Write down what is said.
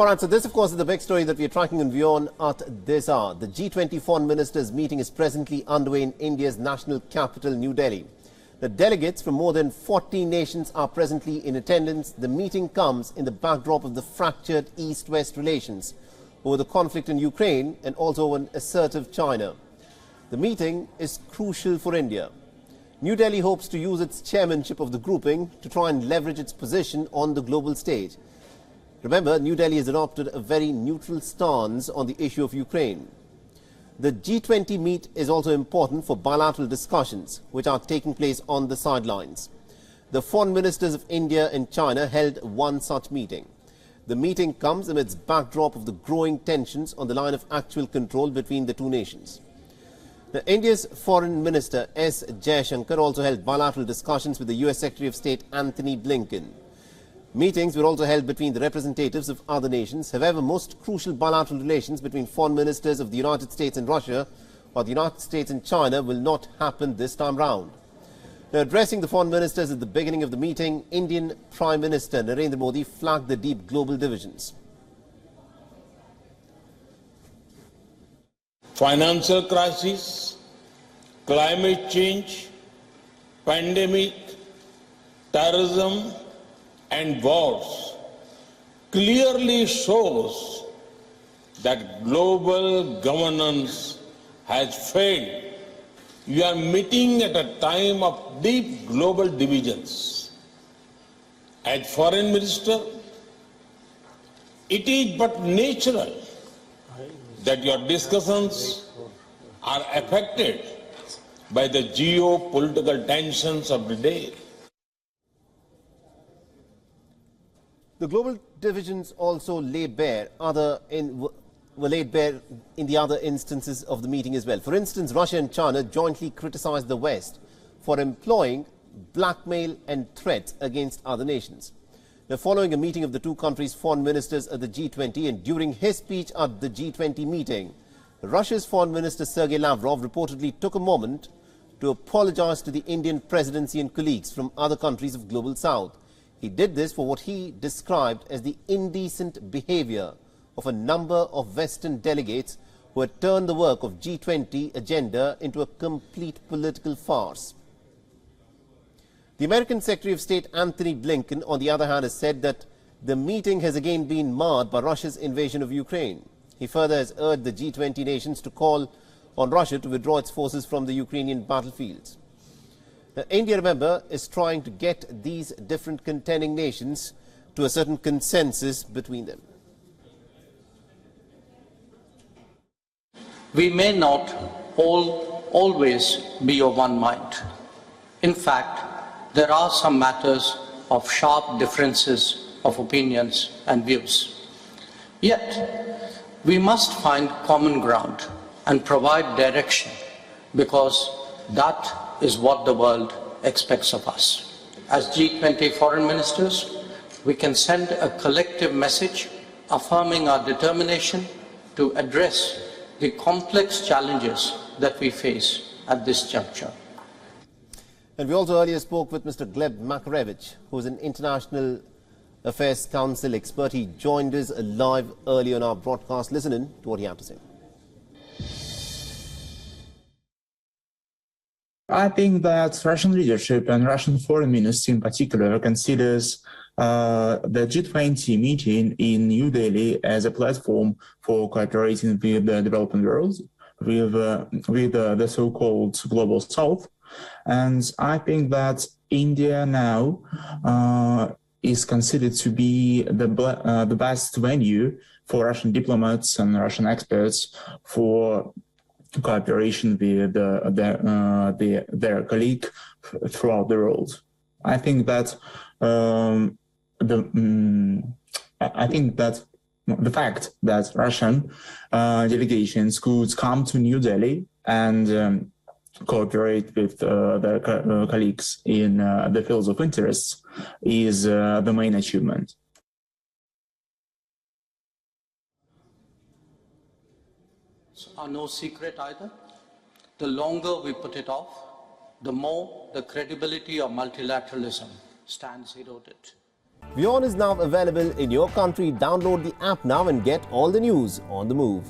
All right, so this, of course, is the big story that we are tracking on WION at this hour. The G20 Foreign Ministers meeting is presently underway in India's national capital, New Delhi. The delegates from more than 40 nations are presently in attendance. The meeting comes in the backdrop of the fractured East-West relations over the conflict in Ukraine and also an assertive China. The meeting is crucial for India. New Delhi hopes to use its chairmanship of the grouping to try and leverage its position on the global stage. Remember, New Delhi has adopted a very neutral stance on the issue of Ukraine. The G20 meet is also important for bilateral discussions, which are taking place on the sidelines. The foreign ministers of India and China held one such meeting. The meeting comes amidst backdrop of the growing tensions on the line of actual control between the two nations. Now, India's Foreign Minister S. Jaishankar also held bilateral discussions with the US Secretary of State Antony Blinken. Meetings were also held between the representatives of other nations. However, most crucial bilateral relations between foreign ministers of the United States and Russia or the United States and China will not happen this time round. Now, addressing the foreign ministers at the beginning of the meeting, Indian Prime Minister Narendra Modi flagged the deep global divisions. Financial crisis, climate change, pandemic, terrorism and wars clearly shows that global governance has failed. You are meeting at a time of deep global divisions. As Foreign Minister, it is but natural that your discussions are affected by the geopolitical tensions of the day. The global divisions also were laid bare in the other instances of the meeting as well. For instance, Russia and China jointly criticized the West for employing blackmail and threats against other nations. Now, following a meeting of the two countries' foreign ministers at the G20 and during his speech at the G20 meeting, Russia's Foreign Minister Sergei Lavrov reportedly took a moment to apologize to the Indian presidency and colleagues from other countries of Global South. He did this for what he described as the indecent behavior of a number of Western delegates who had turned the work of G20 agenda into a complete political farce. The American Secretary of State Antony Blinken, on the other hand, has said that the meeting has again been marred by Russia's invasion of Ukraine. He further has urged the G20 nations to call on Russia to withdraw its forces from the Ukrainian battlefields. Now, India, remember, is trying to get these different contending nations to a certain consensus between them. We may not always be of one mind. In fact, there are some matters of sharp differences of opinions and views. Yet, we must find common ground and provide direction because that is what the world expects of us. As G20 foreign ministers, we can send a collective message affirming our determination to address the complex challenges that we face at this juncture. And we also earlier spoke with Mr. Gleb Makarevich, who is an International Affairs Council expert. He joined us live earlier on our broadcast. Listen in to what he had to say. I think that Russian leadership and Russian foreign minister in particular considers the G20 meeting in New Delhi as a platform for cooperating with the developing world, with the so-called Global South. And I think that India now is considered to be the best venue for Russian diplomats and Russian experts for cooperation with their colleague throughout the world. I think that the fact that Russian delegations could come to New Delhi and cooperate with their colleagues in the fields of interest is the main achievement. Are no secret either. The longer we put it off, the more the credibility of multilateralism stands eroded. WION is now available in your country. Download the app now and get all the news on the move.